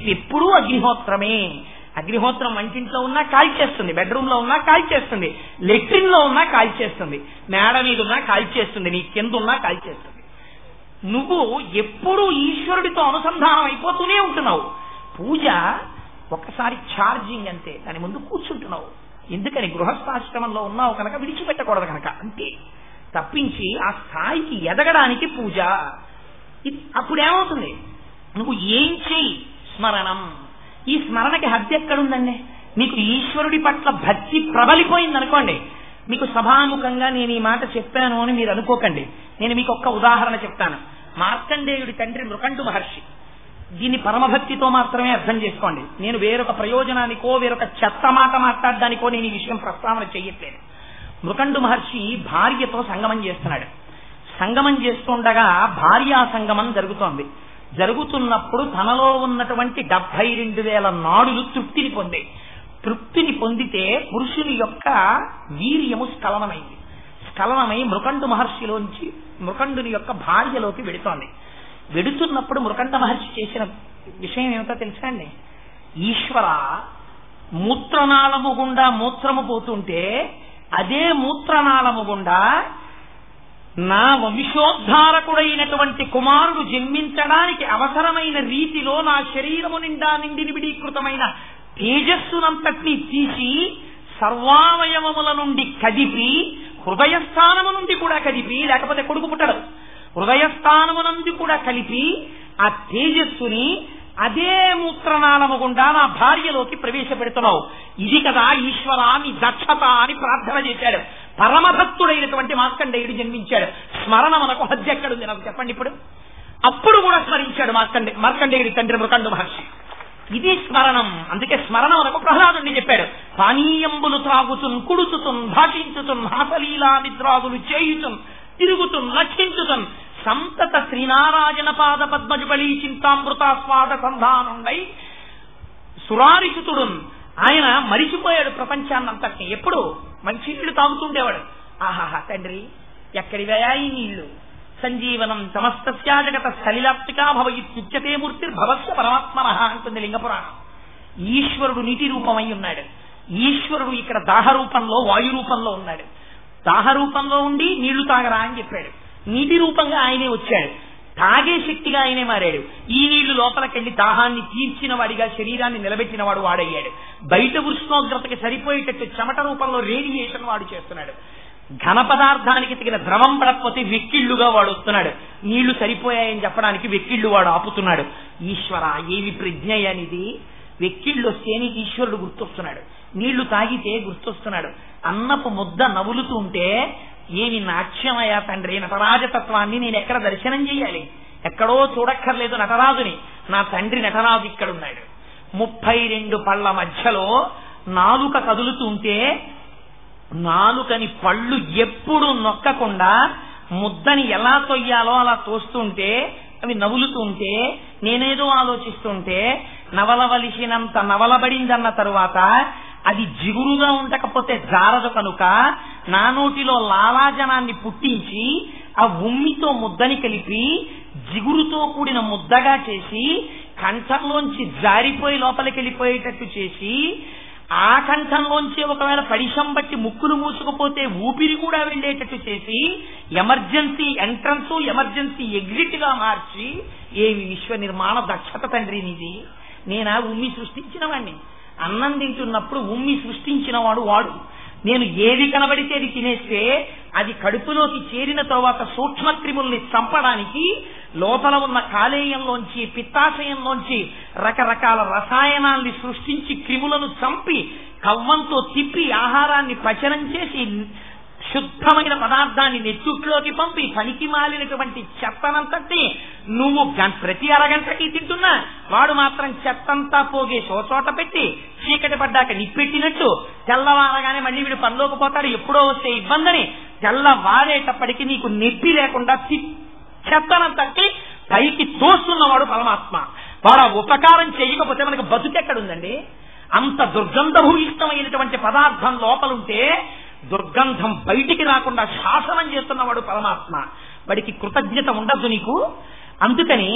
ఎప్పుడూ అగ్నిహోత్రమే. అగ్నిహోత్రం వంటింట్లో ఉన్నా కాల్చేస్తుంది, బెడ్రూమ్ లో ఉన్నా కాల్చేస్తుంది, లెట్రిన్ లో ఉన్నా కాల్చేస్తుంది, మేడ మీద ఉన్నా కాల్చేస్తుంది, నీ కింద ఉన్నా కాల్చేస్తుంది. నువ్వు ఎప్పుడూ ఈశ్వరుడితో అనుసంధానం అయిపోతూనే ఉంటున్నావు. పూజ ఒకసారి ఛార్జింగ్ అంతే, దాని ముందు కూర్చుంటున్నావు. ఎందుకని? గృహస్థాశ్రమంలో ఉన్నావు కనుక విడిచిపెట్టకూడదు కనుక, అంతే. తప్పించి ఆ స్థాయికి ఎదగడానికి పూజ. అప్పుడేమవుతుంది? నువ్వు ఏం చెయ్యి, స్మరణం. ఈ స్మరణకి హద్దు ఎక్కడుందండి? మీకు ఈశ్వరుడి పట్ల భక్తి ప్రబలిపోయింది అనుకోండి, మీకు సభాముఖంగా నేను ఈ మాట చెప్పాను అని మీరు అనుకోకండి. నేను మీకు ఒక్క ఉదాహరణ చెప్తాను. మార్కండేయుడి తండ్రి మృకండు మహర్షి. దీన్ని పరమభక్తితో మాత్రమే అర్థం చేసుకోండి. నేను వేరొక ప్రయోజనానికో వేరొక చెత్త మాట మాట్లాడడానికో నేను ఈ విషయం ప్రస్తావన చెయ్యట్లేదు. మృకండు మహర్షి భార్యతో సంగమం చేస్తున్నాడు. సంగమం చేస్తుండగా భార్యా సంగమం జరుగుతోంది. జరుగుతున్నప్పుడు తనలో ఉన్నటువంటి 72,000 నాడులు తృప్తిని పొందితే పురుషుని యొక్క వీర్యము స్ఖలనమైంది. స్ఖలనమై మృకండుని యొక్క భార్యలోకి వెడుతోంది. వెడుతున్నప్పుడు మృకండ మహర్షి చేసిన విషయం ఏమిటో తెలుసా అండి? ఈశ్వర, మూత్రనాళము గుండా మూత్రము పోతుంటే అదే మూత్రనాళము గుండా నా వంశోద్ధారకుడైనటువంటి కుమారుడు జన్మించడానికి అవసరమైన రీతిలో నా శరీరము నిండా నిండినిబిడీకృతమైన తేజస్సునంతటినీ తీసి సర్వావయవముల నుండి కదిపి, హృదయస్థానము నుండి కూడా కదిపి, లేకపోతే కొడుకు పుట్టడు, హృదయస్థానము నుండి కూడా కలిపి ఆ తేజస్సుని అదే మూత్రనాళము గుండా నా భార్యలోకి ప్రవేశపెడుతున్నావు. ఇది కదా ఈశ్వర నీ దక్షత అని ప్రార్థన చేశాడు. పరమభక్తుడైనటువంటి మార్కండేయుడు జన్మించాడు. స్మరణ మనకు హద్దు ఎక్కడుంది నాకు చెప్పండి ఇప్పుడు? అప్పుడు కూడా స్మరించాడు మార్కండేయుడి తండ్రి మృకండు మహర్షి. ఇది స్మరణం. అందుకే స్మరణ మనకు ప్రహ్లాదుని చెప్పాడు. పానీయంబులు త్రాగుతున్, కుడుతుతున్, భాషించుతున్, హాసలీలా నిద్రాదులు చేయుతున్, తిరుగుతున్, లక్షించుతున్, సంతత శ్రీనారాయణ పాద పద్మజుబలి చింతామృతాస్వాద సంధానుండై సురారిసుతుడున్. ఆయన మరిచిపోయాడు ప్రపంచాన్నంతటినీ. ఎప్పుడు మంచినీళ్లు తాగుతుండేవాడు. ఆహాహా తండ్రి, ఎక్కడివయా ఈ నీళ్లు? సంజీవనం సమస్తస్యా జగత సలిలాప్తికా భవయిత్యుచ్యతే మూర్తిర్భవస్య పరమాత్మనః అంటుంది లింగపురాణం. ఈశ్వరుడు నీటి రూపమై ఉన్నాడు. ఈశ్వరుడు ఇక్కడ దాహ రూపంలో, వాయు రూపంలో ఉన్నాడు. దాహ రూపంలో ఉండి నీళ్లు తాగరా అని చెప్పాడు. నీటి రూపంగా ఆయనే వచ్చాడు. తాగే శక్తిగా ఆయనే మారాడు. ఈ నీళ్లు లోపలికెళ్లి దాహాన్ని తీర్చిన వాడిగా శరీరాన్ని నిలబెట్టిన వాడు వాడయ్యాడు. బయట ఉష్ణోగ్రతకి సరిపోయేటట్టు చెమట రూపంలో రేడియేషన్ వాడు చేస్తున్నాడు. ఘన పదార్థానికి తగిన ద్రవం పడకపోతే వెక్కిళ్లుగా వాడు వస్తున్నాడు. నీళ్లు సరిపోయాయని చెప్పడానికి వెక్కిళ్లు వాడు ఆపుతున్నాడు. ఈశ్వర, ఏవి ప్రజ్ఞయనిది! వెక్కిళ్ళు వస్తేని ఈశ్వరుడు గుర్తొస్తున్నాడు. నీళ్లు తాగితే గుర్తొస్తున్నాడు. అన్నపు ముద్ద నవ్వులుతూ ఉంటే ఏమి నాట్యమయ్యా తండ్రి! నటరాజతత్వాన్ని నేను ఎక్కడ దర్శనం చెయ్యాలి? ఎక్కడో చూడక్కర్లేదు నటరాజుని. నా తండ్రి నటరాజు ఇక్కడున్నాడు. 32 పళ్ల మధ్యలో నాలుక కదులుతుంటే నాలుకని పళ్ళు ఎప్పుడు నొక్కకుండా ముద్దని ఎలా తొయ్యాలో అలా తోస్తుంటే అవి నవ్వులుతుంటే నేనేదో ఆలోచిస్తుంటే నవలవలిసినంత నవలబడిందన్న తరువాత అది జిగురుగా ఉండకపోతే జారదు కనుక నా నోటిలో లాలాజనాన్ని పుట్టించి ఆ ఉమ్మితో ముద్దని కలిపి జిగురుతో కూడిన ముద్దగా చేసి కంఠంలోంచి జారిపోయి లోపలికి వెళ్ళిపోయేటట్టు చేసి ఆ కంఠంలోంచి ఒకవేళ పరిశం బట్టి ముక్కులు మూసుకుపోతే ఊపిరి కూడా వెళ్లేటట్టు చేసి ఎమర్జెన్సీ ఎంట్రన్స్, ఎమర్జెన్సీ ఎగ్జిట్ గా మార్చి ఏమి విశ్వ నిర్మాణ దక్షత తండ్రి నీది! నేనా ఉమ్మి సృష్టించిన వాడిని? అన్నం తింటున్నప్పుడు ఉమ్మి సృష్టించిన వాడు. నేను ఏది కనబడితే అది తినేస్తే అది కడుపులోకి చేరిన తరువాత సూక్ష్మక్రిముల్ని చంపడానికి లోపల ఉన్న కాలేయంలోంచి, పిత్తాశయంలోంచి రకరకాల రసాయనాల్ని సృష్టించి క్రిములను చంపి కవ్వంతో తిప్పి ఆహారాన్ని పచనం చేసి శుద్ధమైన పదార్థాన్ని నెత్తుట్లోకి పంపి పనికి మాలినటువంటి చెత్తనంతటి నువ్వు ప్రతి అరగంటకి తింటున్నా వాడు మాత్రం చెత్తంతా పోగే చోట పెట్టి చీకటి పడ్డాక నిప్పెట్టినట్టు తెల్లవారగానే మళ్ళీ వీడు పనిలోకి పోతాడు, ఎప్పుడో వస్తే ఇబ్బందని తెల్లవారేటప్పటికి నీకు నెప్పి లేకుండా చెత్తనంతటి పైకి తోస్తున్నవాడు పరమాత్మ. వాడు ఆ ఉపకారం చేయకపోతే మనకు బతుకెక్కడుందండి? అంత దుర్గంధభూయిష్టమైనటువంటి పదార్థం లోపలుంటే దుర్గంధం బయటికి రాకుండా శాసనం చేస్తున్నవాడు పరమాత్మ. వాడికి కృతజ్ఞత ఉండద్దు నీకు? అందుకని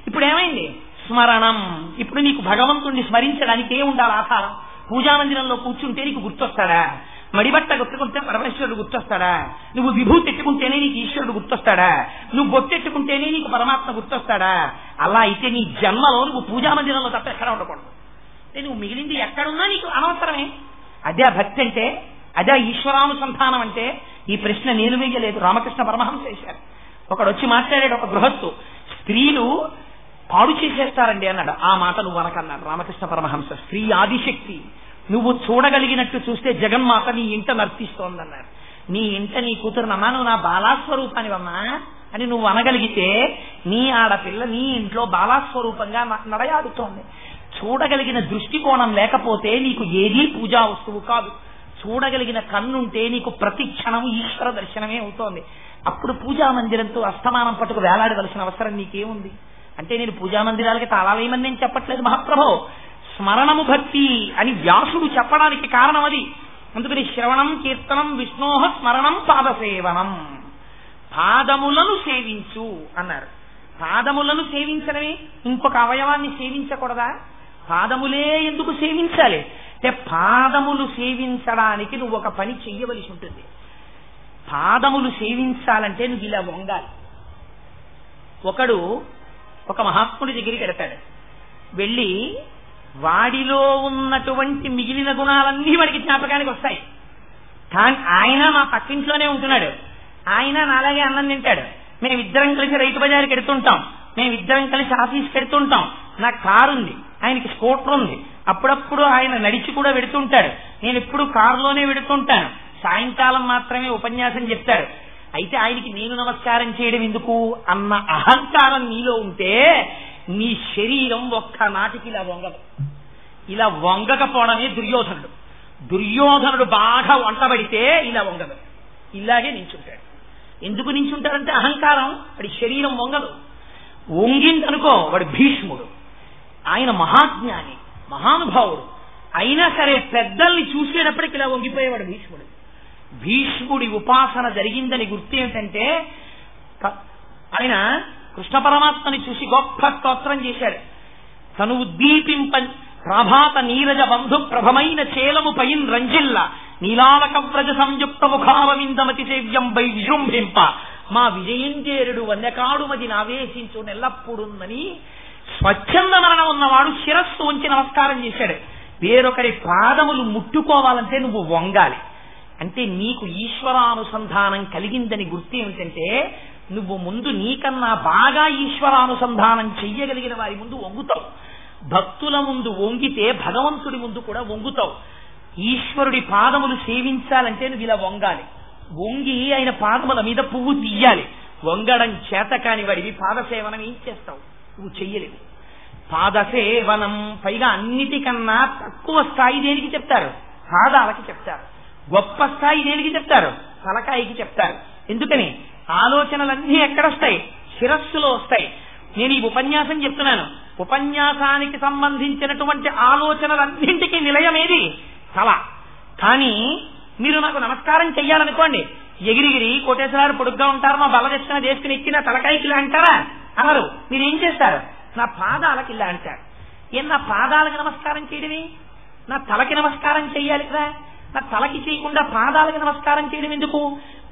ఇప్పుడు ఏమైంది? స్మరణం. ఇప్పుడు నీకు భగవంతుణ్ణి స్మరించడానికి ఏ ఉండాలి ఆధారం? పూజామందిరంలో కూర్చుంటే నీకు గుర్తొస్తాడా? మడిబట్ట గుర్తుకుంటే పరమేశ్వరుడు గుర్తొస్తాడా? నువ్వు విభూతి ఎట్టుకుంటేనే నీకు ఈశ్వరుడు గుర్తొస్తాడా? నువ్వు బొట్టెట్టుకుంటేనే నీకు పరమాత్మ గుర్తొస్తాడా? అలా అయితే నీ జన్మలో నువ్వు పూజామందిరంలో తప్ప ఎక్కడ ఉండకూడదు. నువ్వు మిగిలింది ఎక్కడున్నా నీకు అనవసరమే. అదే భక్తి అంటే, అదే ఈశ్వరానుసంధానం అంటే. ఈ ప్రశ్న నేను వేయలేదు, రామకృష్ణ పరమహంస చేశారు. ఒకడు వచ్చి మాట్లాడాడు, ఒక గృహస్థు, స్త్రీలు పాడు చేసేస్తారండి అన్నాడు. ఆ మాట నువ్వు అనకన్నాడు రామకృష్ణ పరమహంస. స్త్రీ ఆదిశక్తి, నువ్వు చూడగలిగినట్టు చూస్తే జగన్మాత నీ ఇంట నర్తిస్తోందన్నారు. నీ ఇంట నీ కూతురునమ్మా, నువ్వు నా బాలాస్వరూపానివమ్మా అని నువ్వు అనగలిగితే నీ ఆడపిల్ల నీ ఇంట్లో బాలాస్వరూపంగా నడయాడుతోంది. చూడగలిగిన దృష్టికోణం లేకపోతే నీకు ఏదీ పూజా వస్తువు కాదు. చూడగలిగిన కన్నుంటే నీకు ప్రతి క్షణం ఈశ్వర దర్శనమే అవుతోంది. అప్పుడు పూజా మందిరంతో అస్తమానం పట్టుకు వేలాడవలసిన అవసరం నీకేముంది? అంటే నేను పూజా మందిరాలకి తాళాలేయమని నేను చెప్పట్లేదు మహాప్రభో. స్మరణము భక్తి అని వ్యాసుడు చెప్పడానికి కారణం అది. అందుకని శ్రవణం కీర్తనం విష్ణోహ స్మరణం పాదసేవనం. పాదములను సేవించు అన్నారు. పాదములను సేవించడమే, ఇంకొక అవయవాన్ని సేవించకూడదా? పాదములే ఎందుకు సేవించాలి అంటే, పాదములు సేవించడానికి నువ్వు ఒక పని చెయ్యవలసి ఉంటుంది. పాదములు సేవించాలంటే నువ్వు ఇలా వంగాలి. ఒకడు ఒక మహాత్ముడి దగ్గరికి వెడతాడు. వెళ్ళి వాడిలో ఉన్నటువంటి మిగిలిన గుణాలన్నీ వాడికి జ్ఞాపకానికి వస్తాయి. కానీ ఆయన మా పక్కింట్లోనే ఉంటున్నాడు, ఆయన నాలాగే అన్నం తింటాడు, మేమిద్దరం కలిసి రైతు బజార్కి ఎడుతుంటాం, మేమిద్దరం కలిసి ఆఫీస్కి ఎడుతుంటాం, నాకు కారు ఉంది, ఆయనకి స్కూటర్ ఉంది, అప్పుడప్పుడు ఆయన నడిచి కూడా వెడుతుంటాడు, నేను ఎప్పుడు కారులోనే వెడుతుంటాను, సాయంకాలం మాత్రమే ఉపన్యాసం చెప్తాడు. అయితే ఆయనకి నేను నమస్కారం చేయడం ఎందుకు అన్న అహంకారం నీలో ఉంటే నీ శరీరం ఒక్క నాటికి ఇలా వంగదు. ఇలా వంగకపోవడమే దుర్యోధనుడు. దుర్యోధనుడు బాగా వంటబడితే ఇలా వంగదు, ఇలాగే నించుంటాడు. ఎందుకు నించుంటాడంటే అహంకారం, వాడి శరీరం వంగదు. వంగిందనుకో వాడు భీష్ముడు, ఆయన మహాజ్ఞాని మహానుభావుడు, అయినా సరే పెద్దల్ని చూసేటప్పటికి ఇలా వంగిపోయేవాడు భీష్ముడు. భీష్ముడి ఉపాసన జరిగిందని గుర్తు ఏమిటంటే, ఆయన కృష్ణ పరమాత్మని చూసి గొప్ప స్తోత్రం చేశాడు. తను ఉద్దీపింప ప్రభాత నీరజ బంధు ప్రభమైన చేలము పైన్ రంజిల్ల నీలాలక వ్రజ సంయుక్త ముఖారవిందమతి సేవ్యం బై విజృంభింప మా విజయంజేరుడు వన్యకాడు మది నావేశించు నెల్లప్పుడుందని స్వచ్ఛంద మరణం ఉన్నవాడు శిరస్సు ఉంచి నమస్కారం చేశాడు. వేరొకరి పాదములు ముట్టుకోవాలంటే నువ్వు వంగాలి. అంటే నీకు ఈశ్వరానుసంధానం కలిగిందని గుర్తు ఏమిటంటే, నువ్వు ముందు నీకన్నా బాగా ఈశ్వరానుసంధానం చెయ్యగలిగిన వారి ముందు వంగుతావు. భక్తుల ముందు వంగితే భగవంతుడి ముందు కూడా వంగుతావు. ఈశ్వరుడి పాదములు సేవించాలంటే నువ్వు ఇలా వంగాలి. వంగి ఆయన పాదముల మీద పువ్వు తీయాలి. వంగడం చేత కాని వాడివి పాదసేవనం ఏం చేస్తావు? నువ్వు చెయ్యలేవు. పాదసేవనం పైగా అన్నిటికన్నా తక్కువ స్థాయి దేనికి చెప్తారు? పాదాలకి చెప్తారు. గొప్ప స్థాయి దేనికి చెప్తారు? తలకాయికి చెప్తారు. ఎందుకని? ఆలోచనలన్నీ ఎక్కడొస్తాయి? శిరస్సులో వస్తాయి. నేను ఈ ఉపన్యాసం చెప్తున్నాను, ఉపన్యాసానికి సంబంధించినటువంటి ఆలోచనలన్నింటికీ నిలయమేది? తల. కానీ మీరు నాకు నమస్కారం చెయ్యాలనుకోండి, ఎగిరిగిరి కోటేశ్వరారు పొడుగ్గా ఉంటారు, మా బల్ల దక్షిణ చేసుకుని ఎక్కిన తలకాయకి ఇలా అంటారా? అనరు. మీరేం చేస్తారు? నా పాదాలకి ఇలా అంటారు. ఏం నా పాదాలకి నమస్కారం చేయడమే? నా తలకి నమస్కారం చెయ్యాలి కదా. నా తలకి చేయకుండా పాదాలకి నమస్కారం చేయడం ఎందుకు?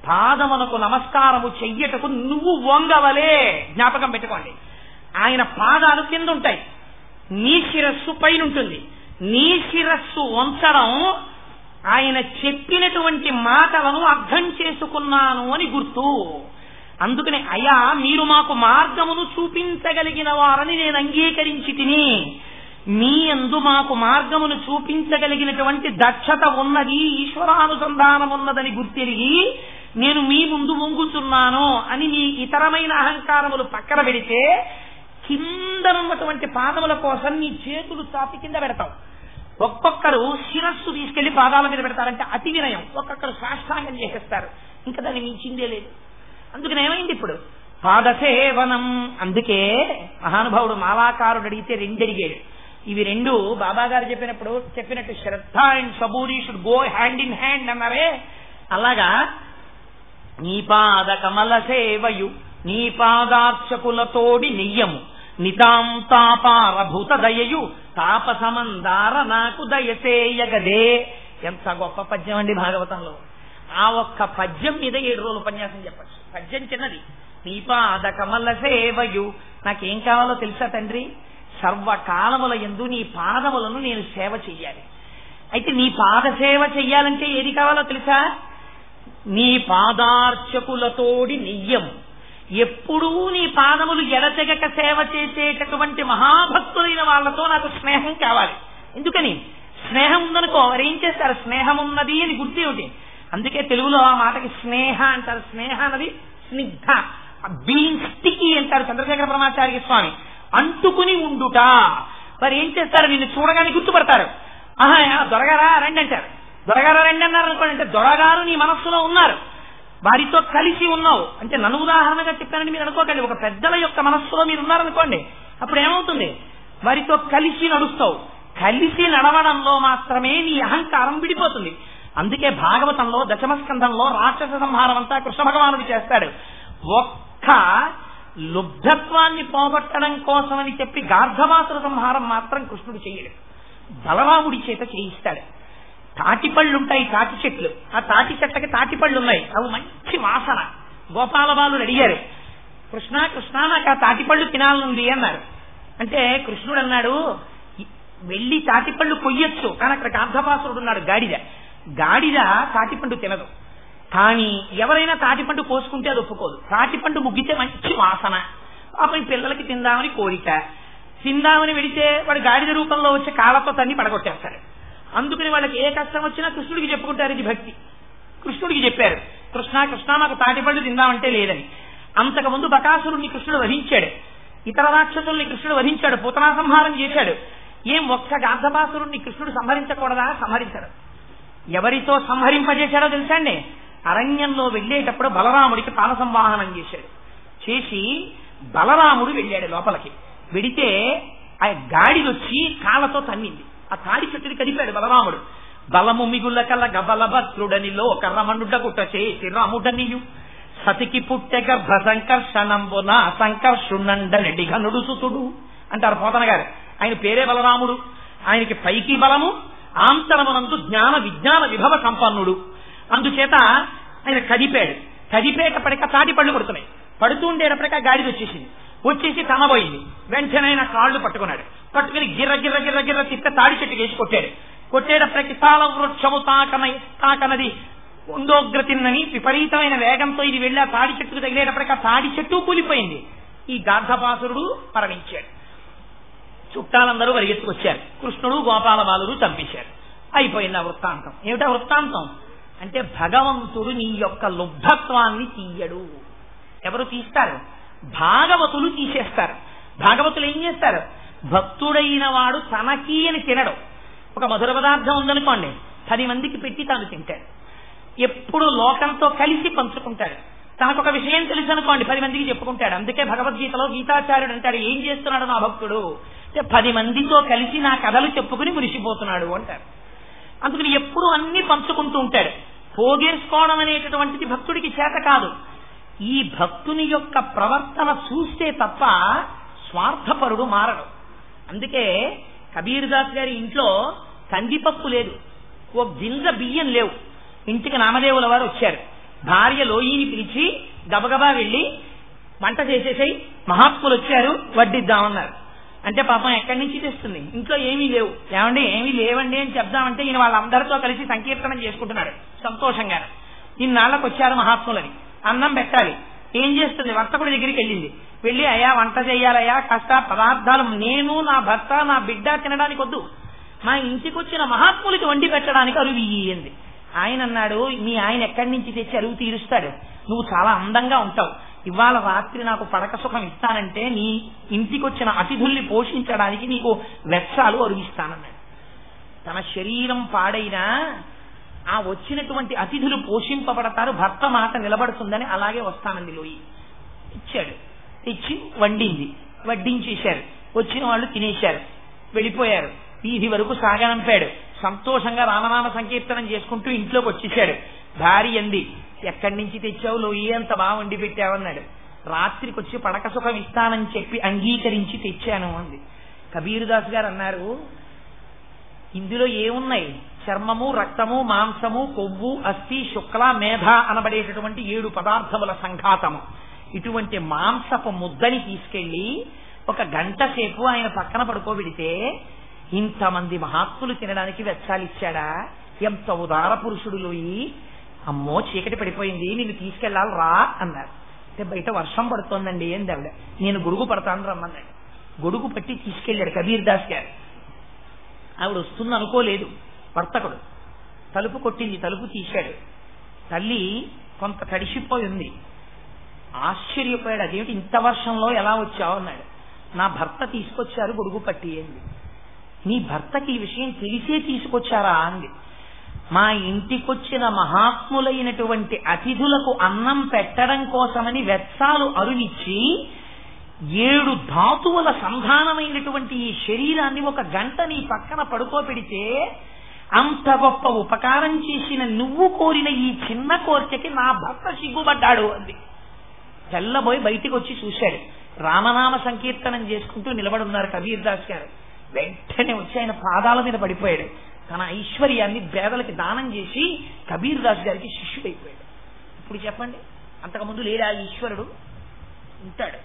పాదమునకు నమస్కారము చెయ్యటకు నువ్వు వంగవలే. జ్ఞాపకం పెట్టుకోండి. ఆయన పాదాలు కింద ఉంటాయి, నీ శిరస్సు పైన ఉంటుంది. నీ శిరస్సు వంచడం ఆయన చెప్పినటువంటి మాటలను అర్థం చేసుకున్నాను అని గుర్తు. అందుకని అయ్యా మీరు మాకు మార్గమును చూపించగలిగిన వారని నేను అంగీకరించి తిని, మీ యందు మాకు మార్గమును చూపించగలిగినటువంటి దక్షత ఉన్నది, ఈశ్వరానుసంధానం ఉన్నదని గుర్తిరిగి నేను మీ ముందు వంగుతున్నాను అని నీ ఇతరమైన అహంకారములు పక్కన పెడితే కిందనున్నటువంటి పాదముల కోసం నీ చేతులు చాపి కింద పెడతావు. ఒక్కొక్కరు శిరస్సు తీసుకెళ్లి పాదాల మీద పెడతారంటే అతి వినయం. ఒక్కొక్కరు సాష్టాంగం చేసేస్తారు, ఇంకా దాన్ని మించిందే లేదు. అందుకని ఏమైంది ఇప్పుడు? పాదసేవనం. అందుకే మహానుభావుడు మాలాకారుడు అడిగితే రెండు అడిగాడు. ఇవి రెండు బాబా గారు చెప్పినట్టు shraddha and saburi should go hand in hand అన్నారే, అలాగా నీ పాద కమల సేవయు నీ పాదార్చకులతోడి నెయ్యము నితాంతాపారభూత దయయు తాపసమందార నాకు దయసేయగదే. ఎంత గొప్ప పద్యం అండి భాగవతంలో. ఆ ఒక్క పద్యం మీద 7 రోజులు ఉపన్యాసం చెప్పచ్చు. పద్యం చిన్నది. నీ పాద కమల సేవయు, నాకేం కావాలో తెలుసా తండ్రి? సర్వకాలముల యందు నీ పాదములను నేను సేవ చెయ్యాలి. అయితే నీ పాద సేవ చెయ్యాలంటే ఏది కావాలో తెలుసా? నీ పాదార్చకులతోడి నియ్యము. ఎప్పుడూ నీ పాదములు ఎడతెగక సేవ చేసేటటువంటి మహాభక్తులైన వాళ్లతో నాకు స్నేహం కావాలి. ఎందుకని? స్నేహం ఉందనుకో వారేం చేస్తారు? స్నేహం ఉన్నది అని గుర్తేమిటి? అందుకే తెలుగులో ఆ మాటకి స్నేహ అంటారు. స్నేహ అన్నది స్నిగ్ధ, బీయింగ్ స్టికీ అంటారు చంద్రశేఖర పరమాచార్య స్వామి. అంటుకుని ఉండుట. వారు ఏం చేస్తారు? నిన్ను చూడగానే గుర్తుపడతారు. ఆహా దొరగారా రండి అంటారు. దొరగారా రండి అన్నారు అనుకోండి, అంటే దొరగారు నీ మనస్సులో ఉన్నారు, వారితో కలిసి ఉన్నావు అంటే. నన్ను ఉదాహరణగా చెప్పానని మీరు అనుకోకండి. ఒక పెద్దల యొక్క మనస్సులో మీరు ఉన్నారనుకోండి, అప్పుడు ఏమవుతుంది? వారితో కలిసి నడుస్తావు. కలిసి నడవడంలో మాత్రమే నీ అహంకారం విడిపోతుంది. అందుకే భాగవతంలో దశమస్కంధంలో రాక్షస సంహారం అంతా కృష్ణ భగవానుడు చేస్తాడు. ఒక్క లుబ్ధత్వాన్ని పోగొట్టడం కోసమని చెప్పి గార్ధవాసుల సంహారం మాత్రం కృష్ణుడు చెయ్యడు, బలరాముడి చేత చేయిస్తాడు. తాటిపళ్ళుంటాయి, తాటి చెట్లు. ఆ తాటి చెట్లకి తాటిపళ్ళున్నాయి, అవి మంచి వాసన. గోపాలబాలుడు అడిగారు, కృష్ణ కృష్ణ నాకు ఆ తాటిపళ్ళు తినాలనుంది అన్నారు. అంటే కృష్ణుడు అన్నాడు, వెళ్లి తాటిపళ్ళు కొయ్యొచ్చు, కానీ అక్కడ గార్ధవాసురుడు ఉన్నాడు, గాడిద. గాడిద తాటిపండు తినదు, కానీ ఎవరైనా తాటిపండు కోసుకుంటే అది ఒప్పుకోదు. తాటిపండు ముగ్గితే మంచి వాసన, పాపం పిల్లలకి తిందామని కోరిక. తిందామని వెడితే వాడు గాడిద రూపంలో వచ్చే కాళ్ళతో తన్ని పడగొట్టేస్తాడు. అందుకని వాళ్ళకి ఏ కష్టం వచ్చినా కృష్ణుడికి చెప్పుకుంటారు, ఇది భక్తి. కృష్ణుడికి చెప్పారు, కృష్ణ కృష్ణ మాకు తాటిపండు తిందామంటే లేదని. అంతకుముందు బకాసురుణ్ణి కృష్ణుడు వధించాడు, ఇతర రాక్షసుల్ని కృష్ణుడు వధించాడు, పూతనా సంహారం చేశాడు. ఏం ఒక్క గార్ధపాసురుణ్ణి కృష్ణుడు సంహరించకూడదా? సంహరించాడు. ఎవరితో సంహరింపజేశాడో తెలుసా అండి? అరణ్యంలో వెళ్లేటప్పుడు బలరాముడికి పాల సంవాహనం చేశాడు. చేసి బలరాముడు వెళ్ళాడు లోపలికి. వెడితే ఆ గాడిదొచ్చి కాళ్ళతో తన్నింది. ఆ తాడి చెట్టుని కదిపాడు బలరాముడు. బలము మిగుల కల గబలభద్రుడనిలో కర్రమనుడ గుట్ట చేసి రాముడనియు సతికి పుట్టె గర్భ సంకర్షణంబున సంకర్షుణండనెడి ఘనుడు సుతుడు అంటారు పోతన గారు. ఆయన పేరే బలరాముడు. ఆయనకి పైకి బలము, ఆంతరమునందు జ్ఞాన విజ్ఞాన విభవ సంపన్నుడు. అందుచేత ఆయన కదిపాడు. కదిపేటప్పటిక తాటి పళ్ళు పడుతున్నాయి. పడుతుండేటప్పటిక గాడిద వచ్చేసి తనబోయింది. వెంటనే ఆయన కాళ్లు పట్టుకున్నాడు. పట్టుకుని గిర్ర గిర్ర గిర్ర గిర్ర తిప్ప తాడి చెట్టు వేసి కొట్టాడు. కొట్టేటప్పటికి తాళ వృక్షము తాకనది ఉందోగ్రతిన్నని విపరీతమైన వేగంతో ఇది వెళ్లి ఆ తాడి చెట్టుకు తగిలేటప్పటికి ఆ తాడి చెట్టు కూలిపోయింది. ఈ గార్ధపాసురుడు మరణించాడు. చుట్టాలందరూ పరిగెత్తుకొచ్చారు. కృష్ణుడు గోపాలబాలుడు చంపేశారు. అయిపోయింది ఆ వృత్తాంతం. ఏమిటా వృత్తాంతం అంటే, భగవంతుడు నీ యొక్క లుబ్ధత్వాన్ని తీయడు. ఎవరు తీస్తారు? భాగవతులు తీసేస్తారు. భాగవతులు ఏం చేస్తారు? భక్తుడైన వాడు తనకి అని తినడు. ఒక మధుర పదార్థం ఉందనుకోండి, 10 మందికి పెట్టి తాను తింటాడు. ఎప్పుడు లోకంతో కలిసి పంచుకుంటాడు. తనకొక విషయం తెలుసు అనుకోండి, 10 మందికి చెప్పుకుంటాడు. అందుకే భగవద్గీతలో గీతాచార్యుడు అంటాడు, ఏం చేస్తున్నాడు నా భక్తుడు అంటే 10 మందితో కలిసి నా కథలు చెప్పుకుని మురిసిపోతున్నాడు అంటారు. అందుకని ఎప్పుడు అన్ని పంచుకుంటూ ఉంటాడు. పోగేసుకోవడం అనేటటువంటిది భక్తుడికి చేత కాదు. ఈ భక్తుని యొక్క ప్రవర్తన చూస్తే తప్ప స్వార్థపరుడు మారడు. అందుకే కబీర్ దాస్ గారి ఇంట్లో కందిపప్పు లేదు, ఓ గింజ బియ్యం లేవు. ఇంటికి నామదేవుల వారు వచ్చారు. భార్య లోయిని పిలిచి గబగబా వెళ్లి వంట చేసేసాయి, మహాత్ములు వచ్చారు వడ్డిద్దామన్నారు. అంటే పాపం ఎక్కడి నుంచి తెస్తుంది? ఇంట్లో ఏమీ లేవు. ఏమండి ఏమీ లేవండి అని చెప్దామంటే ఈయన వాళ్ళందరితో కలిసి సంకీర్తనం చేసుకుంటున్నాడు సంతోషంగా. ఇన్నాళ్లకు వచ్చారు మహాత్ములని, అన్నం పెట్టాలి. ఏం చేస్తుంది? వర్తకుడి దగ్గరికి వెళ్ళింది. వెళ్ళి, అయ్యా వంట చేయాలయ్యా, కాస్త పదార్థాలు నేను నా భర్త నా బిడ్డ తినడానికి వద్దు, మా ఇంటికి వచ్చిన మహాత్ములకి వండి పెట్టడానికి అరువు ఇయ్యింది. ఆయన అన్నాడు, మీ ఆయన ఎక్కడి నుంచి తెచ్చి అరువు తీరుస్తాడు? నువ్వు చాలా అందంగా ఉంటావు, ఇవాళ రాత్రి నాకు పడక సుఖం ఇస్తానంటే నీ ఇంటికి వచ్చిన అతిథుల్ని పోషించడానికి నీకు వెచ్చాలు అరుగిస్తానన్నాడు. తన శరీరం పాడైనా ఆ వచ్చినటువంటి అతిథులు పోషింపబడతారు, భర్త మాట నిలబడుతుందని అలాగే వస్తానంది లోయి. ఇచ్చాడు. ఇచ్చి వండింది, వడ్డించేశారు. వచ్చిన వాళ్ళు తినేశారు, వెళ్ళిపోయారు. వీధి వరకు సాగనంపాడు. సంతోషంగా రామనామ సంకీర్తనం చేసుకుంటూ ఇంట్లోకి వచ్చేశాడు. భార్య అంది, ఎక్కడి నుంచి తెచ్చావు లోయి, అంత బాగా వండి పెట్టావన్నాడు. రాత్రికి వచ్చి పడక సుఖం ఇస్తానని చెప్పి అంగీకరించి తెచ్చాను అంది. కబీర్దాస్ గారు అన్నారు, ఇందులో ఏమున్నాయి? చర్మము, రక్తము, మాంసము, కొవ్వు, అస్థి, శుక్ల, మేధ అనబడేటటువంటి 7 పదార్థముల సంఘాతము. ఇటువంటి మాంసపు ముద్దని తీసుకెళ్లి 1 గంట సేపు ఆయన పక్కన పడుకోబెడితే ఇంతమంది మహాత్ములు తినడానికి వెచ్చాలిచ్చాడా? ఎంత ఉదార పురుషుడులోయి. అమ్మో చీకటి పడిపోయింది, నిన్ను తీసుకెళ్లాలి రా అన్నారు. అంటే బయట వర్షం పడుతోందండి ఏంది ఆవిడ. నేను గొడుగు పడతాను రమ్మన్నాడు. గొడుగు పట్టి తీసుకెళ్లాడు కబీర్దాస్ గారు. ఆవిడ వస్తుంది అనుకోలేదు. వర్తకుడు తలుపు కొట్టింది, తలుపు తీశాడు. తల్లి కొంత తడిసిపోయి ఉంది. ఆశ్చర్యపోయాడు, అదేమిటి ఇంత వర్షంలో ఎలా వచ్చావు అన్నాడు. నా భర్త తీసుకొచ్చారు గొడుగు పట్టి అంది. నీ భర్తకి ఈ విషయం తెలిసే తీసుకొచ్చారా అంది. మా ఇంటికొచ్చిన మహాత్ములైనటువంటి అతిథులకు అన్నం పెట్టడం కోసమని వెచ్చాలు అరువిచ్చి 7 ధాతువుల సంధానమైనటువంటి ఈ శరీరాన్ని 1 గంట నీ పక్కన పడుకోబెడితే అంత గొప్ప ఉపకారం చేసిన నువ్వు కోరిన ఈ చిన్న కోరికకి నా భర్త సిగ్గుపడ్డాడు అంది. తెల్లబోయి బయటికి వచ్చి చూశాడు. రామనామ సంకీర్తనం చేసుకుంటూ నిలబడున్నారు కబీర్దాస్ గారు. వెంటనే వచ్చి ఆయన పాదాల మీద పడిపోయాడు. తన ఐశ్వర్యాన్ని పేదలకి దానం చేసి కబీర్దాస్ గారికి శిష్యుడైపోయాడు. ఇప్పుడు చెప్పండి, అంతకుముందు లేడా ఈశ్వరుడు? ఉంటాడు.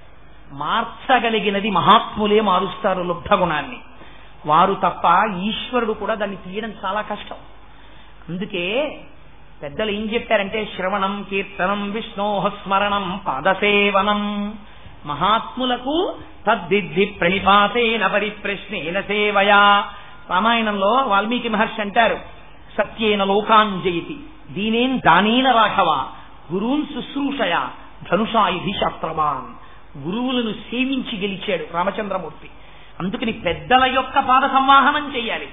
మార్చగలిగినది మహాత్ములే మారుస్తారు లుబ్ధ గుణాన్ని. వారు తప్ప ఈశ్వరుడు కూడా దాన్ని తీయడం చాలా కష్టం. అందుకే పెద్దలు ఏం చెప్పారంటే, శ్రవణం కీర్తనం విష్ణోః స్మరణం పాదసేవనం. మహాత్ములకు తద్దిద్ధి ప్రణిపాతేన పరిప్రశ్నేన సేవయా. రామాయణంలో వాల్మీకి మహర్షి అంటారు, సత్యేన లోకాంజయతి దీనేన్ దానేన రాఘవ గురూన్ శుశ్రూషయ ధనుషాయుధి శాస్త్రవాన్. గురువులను సేవించి గెలిచాడు రామచంద్రమూర్తి. అందుకని పెద్దల యొక్క పాద సంవాహనం చెయ్యాలి,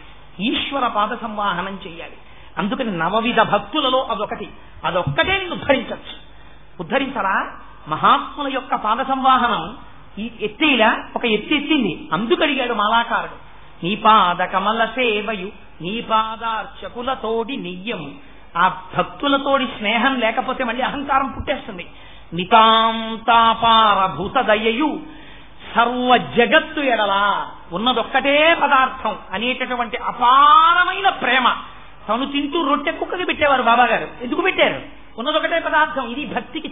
ఈశ్వర పాద సంవాహనం చెయ్యాలి. అందుకని 9 భక్తులలో అదొక్కటే నిన్ను ఉద్ధరించచ్చు. ఉద్ధరించరా? మహాత్ముల యొక్క పాద సంవాహనం ఈ ఎత్తేలా ఒక ఎత్తింది. అందుకడిగాడు మాలాకారుడు, నీ పాద కమల సేవయు నీ పాదార్చకులతోడి నియ్యము. ఆ భక్తులతోడి స్నేహం లేకపోతే మళ్ళీ అహంకారం పుట్టేస్తుంది. నితాంతాపారభూత దయయు సర్వ జగత్తు ఎడలా ఉన్నదొక్కటే పదార్థం అనేటటువంటి అపారమైన ప్రేమ. తను తింటూ రొట్టె కుక్కకి పెట్టేవారు బాబాగారు. ఎందుకు పెట్టారు? ఉన్నదొకటే పదార్థం. ఇది భక్తికి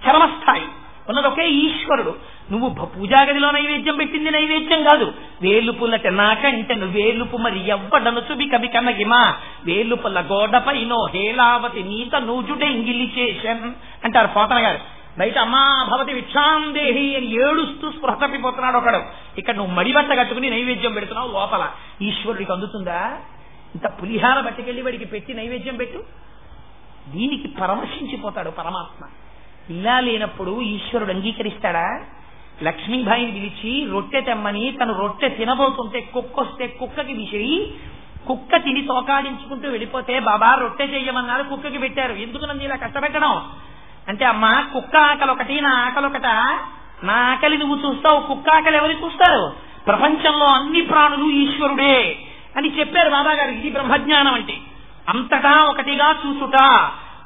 చరమస్థాయి. ఉన్నదొకే ఈశ్వరుడు. నువ్వు పూజాగదిలో నైవేద్యం పెట్టింది నైవేద్యం కాదు. వేలుపులట నాకంటే వేలుపు మరి ఎవ్వడను చుబి కవి కనగిమా వేలుపుల గోడపైనో హేలావతి నీత నూజుడే ఇంగిలి చేశాను అంటారు పోతన గారు. బయట అమ్మా భవతి విక్షాందేహి అని ఏడుస్తూ స్పృహ తప్పిపోతున్నాడు ఒకడు. ఇక్కడ నువ్వు మడిబట్ట కట్టుకుని నైవేద్యం పెడుతున్నావు. లోపల ఈశ్వరుడికి అందుతుందా? ఇంత పులిహార బట్టికెళ్ళి వాడికి పెట్టి నైవేద్యం పెట్టు. దీనికి పరమశించిపోతాడు పరమాత్మ. ఇలా లేనప్పుడు ఈశ్వరుడు అంగీకరిస్తాడా? లక్ష్మీబాయిని పిలిచి రొట్టె తెమ్మని తను రొట్టె తినబోతుంటే కుక్కొస్తే కుక్కకి విసిరి కుక్క తిని తోకాడించుకుంటూ వెళ్ళిపోతే బాబా రొట్టె చెయ్యమన్నారు, కుక్కకి పెట్టారు. ఎందుకు నన్ను ఇలా కష్టపెట్టడం అంటే, అమ్మా కుక్క ఆకలి ఒకటి నా ఆకలి ఒకట. నా ఆకలి నువ్వు చూస్తావు, కుక్క ఆకలి ఎవరు చూస్తారు? ప్రపంచంలో అన్ని ప్రాణులు ఈశ్వరుడే అని చెప్పారు బాబాగారు. ఇది బ్రహ్మజ్ఞానం అంటే. అంతటా ఒకటిగా చూసుట.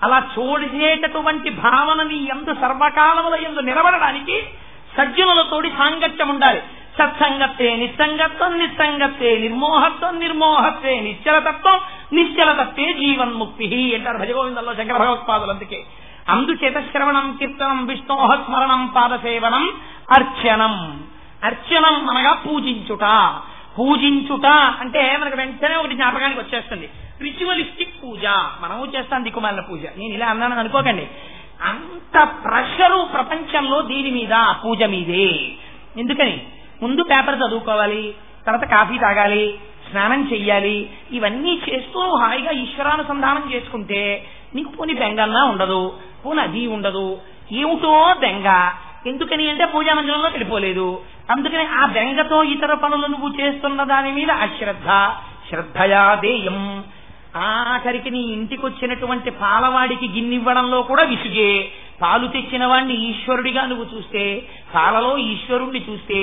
అలా చూడేటటువంటి భావనని ఎందు సర్వకాలముల ఎందు నిలబడడానికి సజ్జనులతోటి సాంగత్యం ఉండాలి. సత్సంగత్వే నిస్సంగత్వం, నిస్సంగత్వే నిర్మోహత్వం, నిర్మోహత్వే నిశ్చలతత్వం, నిశ్చలతత్వే జీవన్ముక్తి అంటారు భజగోవిందంలో శంకర భగవత్పాదులు. అందుచేత శ్రవణం కీర్తనం విష్ణోః స్మరణం పాదసేవనం అర్చనం. అర్చనం అనగా పూజించుట. పూజించుట అంటే మనకు వెంటనే ఒకటి జ్ఞాపకానికి వచ్చేస్తుంది, రిచువలిస్టిక్ పూజ. మనము చేస్తాం దిక్కుమాలిన పూజ. నేను ఇలా అన్నాను అనుకోకండి. అంత ప్రెషరు ప్రపంచంలో దీని మీద, పూజ మీదే. ఎందుకని? ముందు పేపర్ చదువుకోవాలి, తర్వాత కాఫీ తాగాలి, స్నానం చెయ్యాలి. ఇవన్నీ చేస్తూ హాయిగా ఈశ్వరానుసంధానం చేసుకుంటే నీకు పోని బెంగన్నా ఉండదు, పోని అది ఉండదు. ఏమిటో బెంగ. ఎందుకని అంటే పూజా మందిరంలో వెళ్ళిపోలేదు. అందుకని ఆ బెంగతో ఇతర పనులు నువ్వు చేస్తున్న దాని మీద అశ్రద్ధ. శ్రద్ధయా దేయం. ఆఖరికి నీ ఇంటికి వచ్చినటువంటి పాలవాడికి గిన్నెవ్వడంలో కూడా విసుగే. పాలు తెచ్చిన వాడిని ఈశ్వరుడిగా నువ్వు చూస్తే, పాలలో ఈశ్వరుణ్ణి చూస్తే,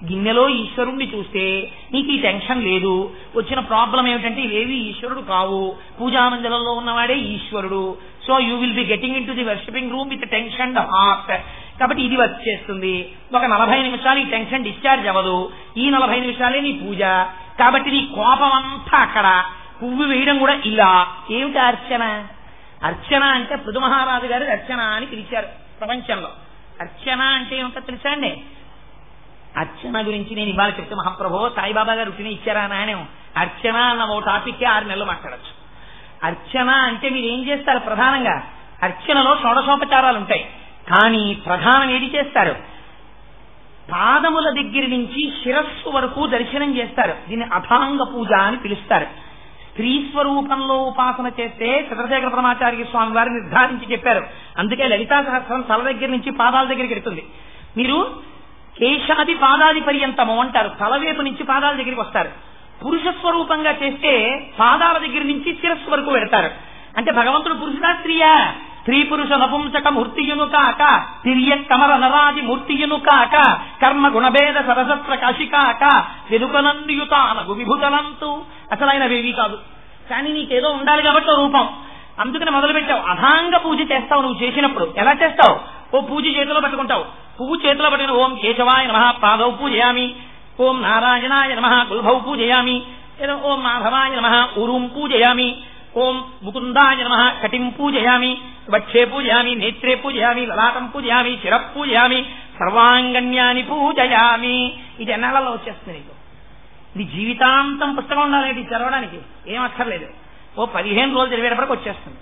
గిన్నెలో ఈశ్వరుణ్ణి చూస్తే నీకు ఈ టెన్షన్ లేదు. వచ్చిన ప్రాబ్లం ఏమిటంటే ఇవేవి ఈశ్వరుడు కావు, పూజామందిరంలో ఉన్నవాడే ఈశ్వరుడు. So you will be getting in to the worshipping room with tension heart. కాబట్టి ఇది వర్క్ చేస్తుంది. ఒక 40 నిమిషాలు ఈ టెన్షన్ డిశ్చార్జ్ అవ్వదు, ఈ 40 నిమిషాలే నీ పూజ. కాబట్టి నీ కోపం అంతా అక్కడ, పువ్వు వేయడం కూడా ఇలా. ఏమిటి అర్చన? అర్చన అంటే పృథు మహారాజు గారు అర్చన అని పిలిచారు ప్రపంచంలో. అర్చన అంటే ఏమిటో తెలుసా అండి? అర్చన గురించి నేను ఇవాళ చెప్తే మహాప్రభు సాయిబాబా గారు రుచిని ఇచ్చారా నాయన. అర్చన అన్న ఓ టాపిక్ 6 నెలలు మాట్లాడచ్చు. అర్చన అంటే మీరు ఏం చేస్తారు? ప్రధానంగా అర్చనలో షోడశోపచారాలు ఉంటాయి, కానీ ప్రధానం ఏది చేస్తారు? పాదముల దగ్గర నుంచి శిరస్సు వరకు దర్శనం చేస్తారు. దీన్ని అథాంగ పూజ అని పిలుస్తారు. స్త్రీ స్వరూపంలో ఉపాసన చేస్తే చంద్రశేఖర పరమాచార్య స్వామి వారు నిర్ధారించి చెప్పారు. అందుకే లలితా సహస్రం తల దగ్గర నుంచి పాదాల దగ్గరికి వెళ్తుంది. మీరు కేశాది పాదాది పర్యంతము అంటారు, తలవేపు నుంచి పాదాల దగ్గరికి వస్తారు. పురుష స్వరూపంగా చేస్తే పాదాల దగ్గర నుంచి శిరస్సు వరకు పెడతారు. అంటే భగవంతుడు పురుషుడా స్త్రీయా? స్త్రీ పురుష నపుంసక మూర్తియును కాక, తిర్య కమర నరాది మూర్తియును కాక, కర్మ గుణభేద సరసత్ర కాశికాక, వెనుకనందుయుతానగు విభుతలంతు. అసలు ఆయన వేవి కాదు, కానీ నీకేదో ఉండాలి కాబట్టి రూపం. అందుకని మొదలు పెట్టావు. అథాంగ పూజ చేస్తావు. నువ్వు చేసినప్పుడు ఎలా చేస్తావు? ఓ పూజ చేతిలో పట్టుకుంటావు. పువ్వు చేతిలో పట్టుకుని ఓం కేశవాయ నమః పాదౌ పూజయామి, ఓం నారాయణాయ నమః గుల్భౌ పూజయామి, ఏదో ఓం మాధవాయ నమః ఊరుం పూజయామి, ఓం ముకుందాయ నమః కటిం పూజయామి, వక్షే పూజయామి, నేత్రే పూజయామి, లలాటం పూజయామి, శిర పూజయామి, సర్వాంగణ్యాన్ని పూజయామి. ఇది ఎన్నాళ్ళలో వచ్చేస్తుంది నీకు. ఇది జీవితాంతం పుస్తకం ఉండాలి ఇది చదవడానికి, ఏం అక్కర్లేదు. ఓ 15 రోజులు చదివేటప్పటికి వచ్చేస్తుంది.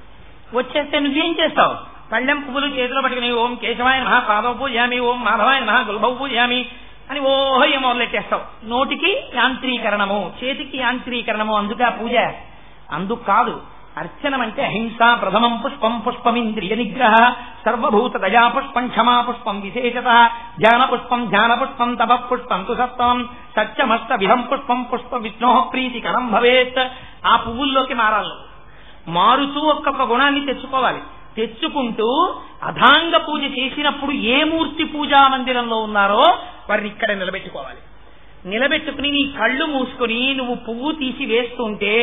వచ్చేస్తే నువ్వేం చేస్తావు? పళ్ళెం పువ్వులు చేతిలో పట్టుకుని ఓం కేశవాయ నమః పాదౌ పూజయామి, ఓం మాధవాయ నమః గుల్భౌ పూజయామి అని ఓహో మొదలెట్టేస్తావు. నోటికి యాంత్రీకరణము, చేతికి యాంత్రీకరణము. అందుకే ఆ పూజ. అందుకు కాదు. అర్చనం అంటే అహింస ప్రథమం పుష్పం, పుష్పమింద్రియ నిగ్రహ, సర్వభూత దయా పుష్పం, క్షమా పుష్పం విశేషత, ధ్యాన పుష్పం, ధ్యాన పుష్పం, తప పుష్పం తు సత్వం, సత్యమస్త విహం పుష్పం, పుష్ప విష్ణో ప్రీతికరం భవేత్. ఆ పువ్వుల్లోకి మారాలి. మారుతూ ఒక్కొక్క గుణాన్ని తెచ్చుకోవాలి. తెచ్చుకుంటూ అథాంగ పూజ చేసినప్పుడు ఏ మూర్తి పూజా మందిరంలో ఉన్నారో వారిని ఇక్కడ నిలబెట్టుకోవాలి. నిలబెట్టుకుని నీ కళ్ళు మూసుకుని నువ్వు పువ్వు తీసి వేస్తుంటే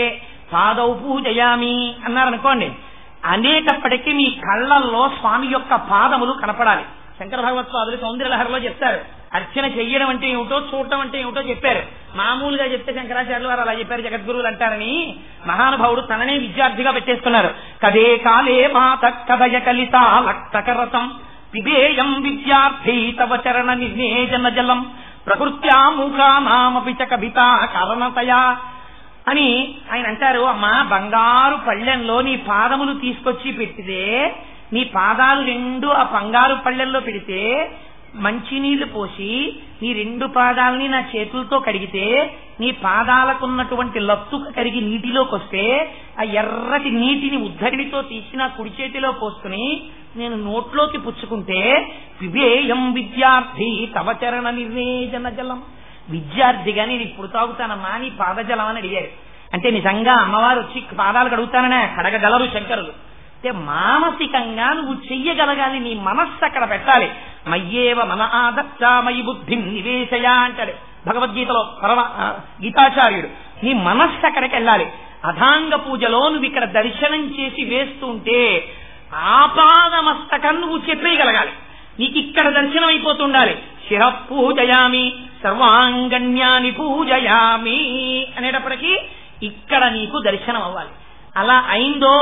పాదౌ పూజయామి అన్నారనుకోండి, అనేటప్పటికీ మీ కళ్ళల్లో స్వామి యొక్క పాదములు కనపడాలి. శంకర భగవత్పాదులు సౌందర్యలహరిలో చెప్తారు. అర్చన చెయ్యడం అంటే ఏమిటో, చూడటం అంటే ఏమిటో చెప్పారు. మామూలుగా చెప్తే శంకరాచార్యులు వారు అలా చెప్పారు, జగద్గురువులు అంటారని మహానుభావుడు తననే విద్యార్థిగా పెట్టేసుకున్నారు. కదే కాలే మాత కదయ కలిత లక్తకరతం పిబేయం విద్యార్థి తవ చరణ నిర్ణేజన జలం ప్రకృత్యా మూకానామపి చ కవితా కారణతయా అని ఆయన అంటారు. అమ్మా, బంగారు పళ్ళెంలో నీ పాదములు తీసుకొచ్చి పెట్టితే, నీ పాదాలు 2 ఆ బంగారు పళ్ళెంలో పెడితే, మంచినీళ్లు పోసి నీ 2 పాదాలని నా చేతులతో కడిగితే, నీ పాదాలకున్నటువంటి లత్తుక కరిగి నీటిలోకి వస్తే, ఆ ఎర్రటి నీటిని ఉద్ధరిణితో తీసి నా కుడి చేతిలో పోసుకుని నేను నోట్లోకి పుచ్చుకుంటే, పిబేయం విద్యార్థి తవ చరణ నిర్వేజన జలం. విద్యార్థిగా నేను ఇప్పుడు తాగుతానమ్మా నీ పాదజలం అని అడిగారు. అంటే నిజంగా అమ్మవారు వచ్చి పాదాలు కడుగుతాననే కడగగలరు శంకరులు. అంటే మానసికంగా నువ్వు చెయ్యగలగాలి. నీ మనస్సు అక్కడ పెట్టాలి. మయ్యేవ మన ఆదర్శ మయి బుద్ధి నివేశయ అంటాడు భగవద్గీతలో గీతాచార్యుడు. నీ మనస్సు అక్కడికి వెళ్ళాలి. అథాంగ పూజలో నువ్వు ఇక్కడ దర్శనం చేసి వేస్తుంటే ఆపాదమస్తకం నువ్వు చెప్పేయగలగాలి. నీకు ఇక్కడ దర్శనం అయిపోతుండాలి. శిర పూజయామి, సర్వాంగణ్యాన్ని పూజయామి అనేటప్పటికీ ఇక్కడ నీకు దర్శనం అవ్వాలి. అలా అయిందో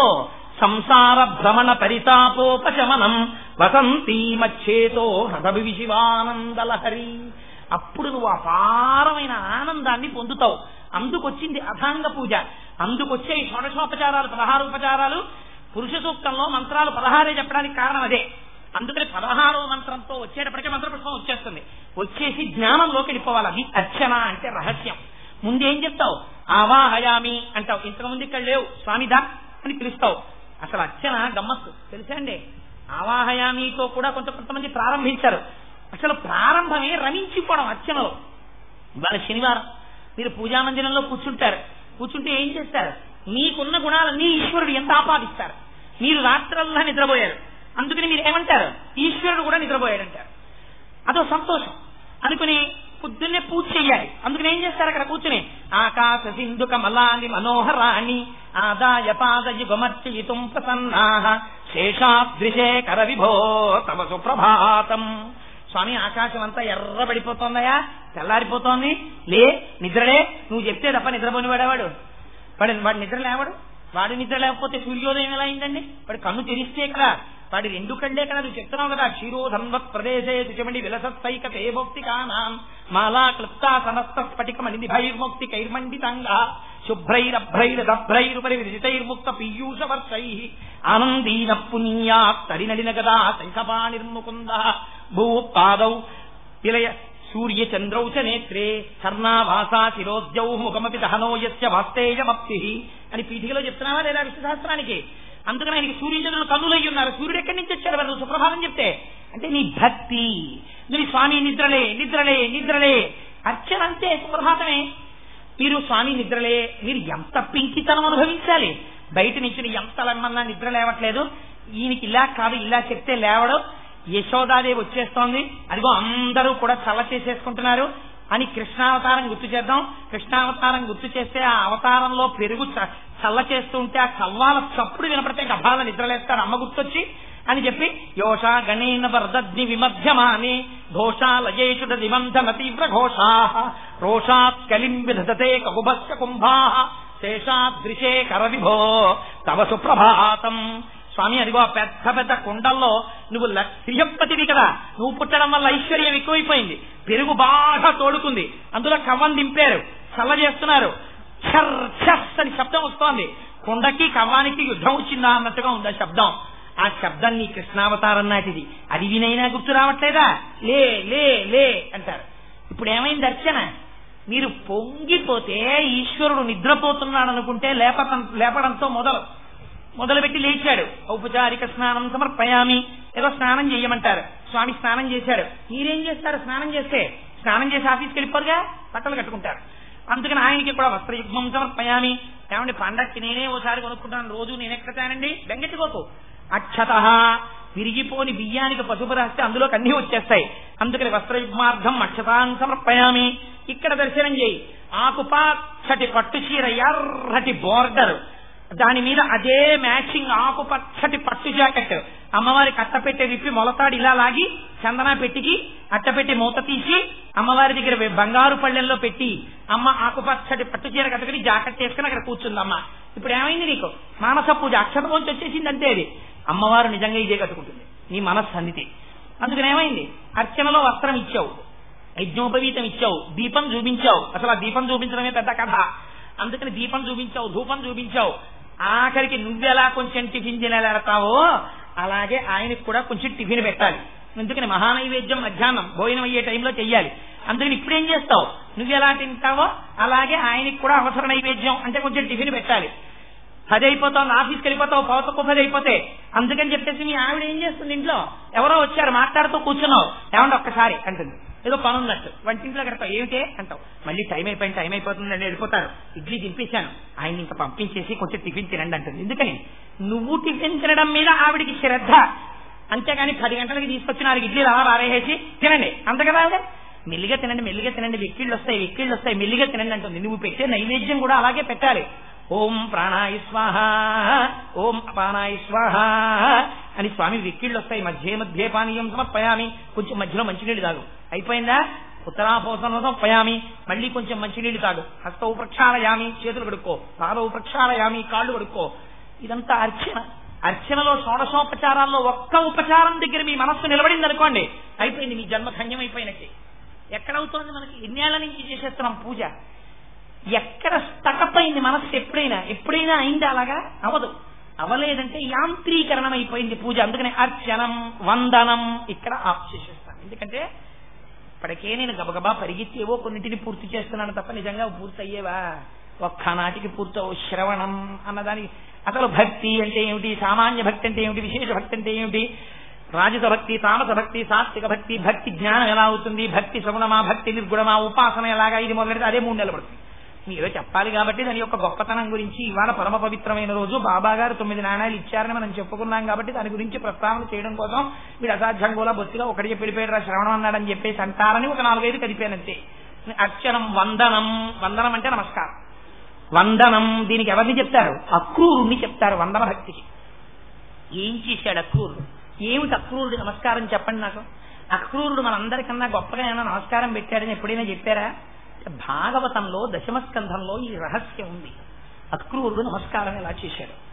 సంసార భ్రమణ పరితాపోపశమనం వసంతీ మచ్చేతో హృదవి శివానందలహరి. అప్పుడు నువ్వు అపారమైన ఆనందాన్ని పొందుతావు. అందుకొచ్చింది అథాంగ పూజ. అందుకొచ్చే ఈ షోడశోపచారాలు 16 ఉపచారాలు. పురుష సూక్తంలో మంత్రాలు 16 చెప్పడానికి కారణం అదే. అందుకని 16వ మంత్రంతో వచ్చేటప్పటికే మంత్రపుష్పం వచ్చేస్తుంది. వచ్చేసి జ్ఞానంలోకి వెళ్ళిపోవాలి. అది అర్చన అంటే రహస్యం. ముందేం చెప్తావు? ఆవాహయామి అంటావు. ఇంతకుముందు ఇక్కడ లేవు, స్వామిదా అని పిలుస్తావు. అసలు అర్చన గమ్మత్తు తెలుసా అండి. ఆవాహయామితో కూడా కొంతమంది ప్రారంభించారు. అసలు ప్రారంభమే రమించిపోవడం అర్చనలో. ఇవాళ శనివారం మీరు పూజామందిరంలో కూర్చుంటే ఏం చేస్తారు? మీకున్న గుణాలన్నీ ఈశ్వరుడు ఎంత ఆపాదిస్తారు. మీరు రాత్రల్లా నిద్రపోయారు, అందుకని మీరు ఏమంటారు? ఈశ్వరుడు కూడా నిద్రపోయాడంటారు. అదో సంతోషం అనుకుని పొద్దున్నే పూజ చెయ్యాలి. అందుకని ఏం చేస్తారు? అక్కడ కూర్చుని ఆకాశ సింధు కమలాని మనోహరాణి ఆదాయ పాదయుగమర్చయితుం ప్రసన్నాః శేషాద్రిశే కర విభో తవ సుప్రభాతం. స్వామి ఆకాశం అంతా ఎర్రబడిపోతోందయా, తెల్లారిపోతోంది, లే నిద్రలే. నువ్వు చెప్తే తప్ప నిద్రపోని వాడేవాడు వాడు నిద్ర లేవాడు. వాడు నిద్ర లేకపోతే సూర్యోదయం ఎలా అయిందండి? వాడు కన్ను తెరిస్తే కదా, వాడి రెండు కళ్ళే కదా. నువ్వు చెప్తున్నావు కదా, క్షీరోధన్వత్ ప్రదేశే తుచమణి విలసత్తైకతే భౌక్తికానాం మాలా క్లుప్తా సమస్త స్ఫటికమణి భైర్ముక్తి కైర్మండితంగా శుభ్రైరభ్రైరదభ్రైరుపరి విజితైర్ముక్త పీయూషవర్షై ఆనందీన పునీయాత్ తడినడిన గదా శంఖపాణిర్ముకుంద భూ పాదౌ విలయ సూర్యచంద్రౌ చ నేత్రే కర్ణావాసా శిరోద్యౌ ముఖమపి దహనో యస్య వాస్తేయమప్తి అని పీఠికలో చెప్తున్నావా లేదా విశ్వశాస్త్రానికి? అందుకని ఆయనకి సూర్యచంద్రులు కన్నులయ్యి ఉన్నారు. సూర్యుడు ఎక్కడి నుంచి వచ్చాడు? వారు సుప్రభాతం చెప్తే అంటే నీ భక్తి. నువ్వు స్వామి నిద్రలే నిద్రలే నిద్రలే అర్చన అంతే సుప్రభాతమే. మీరు స్వామి నిద్రలే, మీరు ఎంత పింకితనం అనుభవించాలి. బయట నుంచి ఎంత లమ్మన్నా నిద్ర లేవట్లేదు, ఈయనకి ఇలా కాదు ఇలా చెప్తే లేవడం. యశోదాదేవి వచ్చేస్తోంది, అదిగో అందరూ కూడా చల్ల చేసేసుకుంటున్నారు అని కృష్ణావతారం గుర్తు చేద్దాం. కృష్ణావతారం గుర్తు చేస్తే ఆ అవతారంలో పెరుగు చల్ల చేస్తూ ఉంటే ఆ కవ్వాల చప్పుడు వినపడితే గభాల నిద్రలేస్తారు అమ్మ గుర్తొచ్చి అని చెప్పి యోషా గణేన వరదగ్ని విమధ్యమాని ఘోషాలయేషుడ నిబంధన తీవ్ర ఘోషా రోషాత్ కలిం విధతే కకుభస్య కుంభా శేషాదృశే కర విభో తవ సుప్రభాతం. స్వామి అదిగో పెద్ద పెద్ద కుండల్లో నువ్వు శ్రీయపతివి కదా, నువ్వు పుట్టడం వల్ల ఐశ్వర్యం ఎక్కువైపోయింది, పెరుగు బాగా తోడుకుంది, అందులో కవ్వం దింపారు, చల్ల చేస్తున్నారు, ఛర్ ఛస్ అని శబ్దం వస్తోంది. కుండకి కవ్వానికి యుద్ధం వచ్చిందా అన్నట్టుగా ఉంది ఆ శబ్దం. ఆ శబ్దం నీ కృష్ణావతారం నాటిది, అది వినైనా గుర్తు రావట్లేదా? లే లే లే అంటారు. ఇప్పుడు ఏమైంది అర్చన? మీరు పొంగిపోతే ఈశ్వరుడు నిద్రపోతున్నాడు అనుకుంటే లేపడంతో మొదలుపెట్టి లేచాడు. ఔపచారిక స్నానం సమర్పయామి, ఏదో స్నానం చేయమంటారు. స్వామి స్నానం చేశాడు. మీరేం చేస్తారు? స్నానం చేసి ఆఫీస్కి వెళ్ళిపోరుగా, బట్టలు కట్టుకుంటారు. అందుకని ఆయనకి కూడా వస్త్రయుగ్మం సమర్పయామి. ఏమండి పండక్కి నేనే ఓసారి కొనుక్కుంటాను, రోజు నేనెక్కతానండి, బెంగెట్టుకోకు. అక్షత విరిగిపోని బియ్యానికి పసుపు రాస్తే అందులోకి అన్ని వచ్చేస్తాయి. అందుకని వస్త్రయుగ్మార్థం అక్షతాన్ సమర్పయామి. ఇక్కడ దర్శనం చేయి. ఆకుపచ్చటి పట్టు చీర, ఎర్రటి బోర్డర్, దాని మీద అదే మ్యాచింగ్ ఆకుపచ్చటి పట్టు జాకెట్, అమ్మవారికి అట్టపెట్టె విప్పి మొలతాడు ఇలా లాగి చందనా పెట్టికి అట్టపెట్టి మూత తీసి అమ్మవారి దగ్గర బంగారు పళ్ళెంలో పెట్టి అమ్మ ఆకుపచ్చటి పట్టు చీర కట్టుకుని జాకెట్ వేసుకుని అక్కడ కూర్చుందమ్మ. ఇప్పుడు ఏమైంది నీకు? మానస పూజ అక్షతలోంచి వచ్చేసింది అంతే. అది అమ్మవారు నిజంగా ఇదే కట్టుకుంటుంది, నీ మనస్సు అందితే. అందుకని ఏమైంది? అర్చనలో వస్త్రం ఇచ్చావు, యజ్ఞోపవీతం ఇచ్చావు, దీపం చూపించావు. అసలు ఆ దీపం చూపించడమే పెద్ద కథ. అందుకని దీపం చూపించావు, ధూపం చూపించావు. ఆఖరికి నువ్వెలా కొంచెం టిఫిన్ తినేలాడతావో అలాగే ఆయనకు కూడా కొంచెం టిఫిన్ పెట్టాలి. అందుకని మహానైవేద్యం మధ్యాహ్నం భోజనం అయ్యే టైంలో చెయ్యాలి. అందుకని ఇప్పుడేం చేస్తావు? నువ్వెలా తింటావో అలాగే ఆయనకి కూడా అవసర నైవేద్యం అంటే కొంచెం టిఫిన్ పెట్టాలి. 10 అయిపోతావు, ఆఫీస్కి వెళ్ళిపోతావు, 10 అయిపోతే. అందుకని చెప్పేసి మీ ఆవిడ ఏం చేస్తుంది? ఇంట్లో ఎవరో వచ్చారు మాట్లాడుతూ కూర్చున్నావు, ఏమంటే ఒక్కసారి అంటుంది, ఏదో పని ఉన్నట్టు. వంటింట్లో కడతావు, ఏమిటే అంటావు, మళ్ళీ టైం అయిపోతుందని వెళ్ళిపోతారు. ఇడ్లీ తినిపించాను, ఆయన ఇంకా పంపించేసి కొంచెం టిఫిన్ తినండి అంటుంది. ఎందుకని? నువ్వు టిఫిన్ తినడం మీద ఆవిడికి శ్రద్ధ. అంతేగాని 10 గంటలకి తీసుకొచ్చి 4 ఇడ్లీలు అలా వారేసి తినండి అంత కదా. మెల్లిగా తినండి వెక్కిళ్ళు వస్తాయి మెల్లిగా తినండి అంటుంది. నువ్వు పెట్టే నైవేద్యం కూడా అలాగే పెట్టాలి. ఓం ప్రాణాయ స్వాహ, ఓం అపానాయ స్వాహ అని స్వామి వెక్కిళ్ళు వస్తాయి. మధ్య పానీయం సమర్పయామి, కొంచెం మధ్యలో మంచినీళ్ళు తాగు. అయిపోయిందా? ఉత్తరాపోసనం సమర్పయామి, మళ్ళీ కొంచెం మంచినీళ్ళు తాగు. హస్తౌ ప్రక్షాళయామి, చేతులు కడుక్కో. పాదౌ ప్రక్షాళయామి, కాళ్ళు కడుక్కో. ఇదంతా అర్చన. అర్చనలో షోడశోపచారాల్లో ఒక్క ఉపచారం దగ్గర మీ మనస్సు నిలబడింది అనుకోండి, అయిపోయింది, మీ జన్మ ధన్యం అయిపోయినట్టే. ఎక్కడవుతోంది మనకి? ఎన్నేళ్ల నుంచి చేసేస్తున్నాం పూజ. ఎక్కడ స్టకపైంది మనస్సు? ఎప్పుడైనా అయింది అలాగా? అవదు. అవలేదంటే యాంత్రీకరణం అయిపోయింది పూజ. అందుకని అర్చనం, వందనం ఇక్కడ ఆఫ్ చేసేస్తాను. ఎందుకంటే ఇప్పటికే నేను గబగబా పరిగెత్తేవో కొన్నింటిని పూర్తి చేస్తున్నాను తప్ప నిజంగా పూర్తి అయ్యేవా? ఒక్కనాటికి పూర్తవు. శ్రవణం అన్నదానికి అసలు భక్తి అంటే ఏమిటి, సామాన్య భక్తి అంటే ఏమిటి, విశేష భక్తి అంటే ఏమిటి, రాజస భక్తి, తామస భక్తి, సాత్విక భక్తి, భక్తి జ్ఞానం ఎలా అవుతుంది, భక్తి శ్రవణమా, భక్తి నిర్గుణమా, ఉపాసన ఎలాగా, ఇది మొదలెడితే అదే 3 నెలలు పడుతుంది. మీరే చెప్పాలి కాబట్టి దాని యొక్క గొప్పతనం గురించి ఇవాళ పరమ పవిత్రమైన రోజు బాబా గారు 9 నాణాలు ఇచ్చారని మనం చెప్పుకున్నాం కాబట్టి దాని గురించి ప్రస్తావన చేయడం కోసం వీడు అసాధ్యం కూడా బొత్తిగా ఒకటి చెప్పిడిపోయాడు రా శ్రవణం అన్నాడని చెప్పేసి అంటారని ఒక 4-5 కదిపానంతే. అర్చనం, వందనం. వందనం అంటే నమస్కారం. వందనం దీనికి ఎవరిని చెప్తారు? అక్రూరుణ్ణి చెప్తారు వందన భక్తికి. ఏం చేశాడు అక్రూరుడు? ఏమిటి అక్రూరుడు నమస్కారం చెప్పండి నాకు. అక్రూరుడు మనందరికన్నా గొప్పగా ఏమైనా నమస్కారం పెట్టాడని ఎప్పుడైనా చెప్పారా? భాగవతంలో దశమ స్కంధంలో ఈ రహస్యం ఉంది. అక్రూరుడు నమస్కారం ఎలా చేశాడు?